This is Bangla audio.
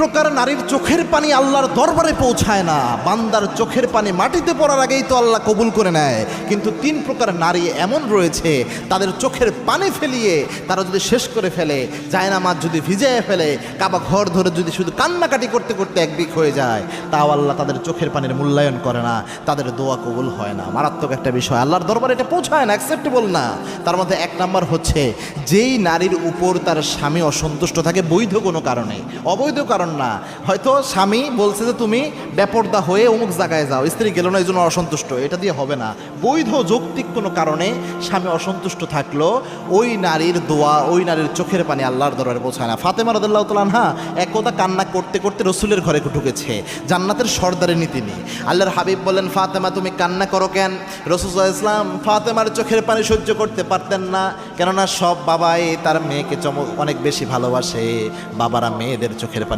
প্রকার নারীর চোখের পানি আল্লাহর দরবারে পৌঁছায় না। বান্দার চোখের পানি মাটিতে পড়ার আগেই তো আল্লাহ কবুল করে নেয়, কিন্তু 3 প্রকার নারী এমন রয়েছে তাদের চোখের পানি ফেলিয়ে তারা যদি শেষ করে ফেলে, জায়নামাজ যদি ভিজিয়ে ফেলে, কাবা ঘর ধরে যদি শুধু কান্নাকাটি করতে করতে একদিক হয়ে যায়, তাও আল্লাহ তাদের চোখের পানির মূল্যায়ন করে না, তাদের দোয়া কবুল হয় না। মারাত্মক একটা বিষয়, আল্লাহর দরবারে এটা পৌঁছায় না, অ্যাকসেপ্টেবল না। তার মধ্যে 1 নাম্বার হচ্ছে যেই নারীর উপর তার স্বামী অসন্তুষ্ট থাকে বৈধ কোনো কারণে, অবৈধ কারণ না। হয়তো স্বামী বলছে যে তুমি বেপরদা হয়ে অমুক জায়গায় যাও, স্ত্রী গেল না এই জন্য অসন্তুষ্ট, এটা দিয়ে হবে না। বৈধ যৌক্তিক কোনো কারণে স্বামী অসন্তুষ্ট থাকলো, ওই নারীর দোয়া, ওই নারীর চোখের পানি আল্লাহর দরবারে পৌঁছায় না। ফাতেমা রাদিয়াল্লাহু তাআলা আনহা একদা কান্না করতে করতে রসুলের ঘরে ঢুকেছে, জান্নাতের সর্দারিনী তিনি। আল্লাহর হাবিব বলেন, ফাতেমা তুমি কান্না করো কেন? রাসূল সাল্লাল্লাহু আলাইহি ওয়াসাল্লাম ফাতেমার চোখের পানি সহ্য করতে পারতেন না, কেননা সব বাবাই তার মেয়েকে অনেক বেশি ভালোবাসে, বাবারা মেয়েদের চোখের পানি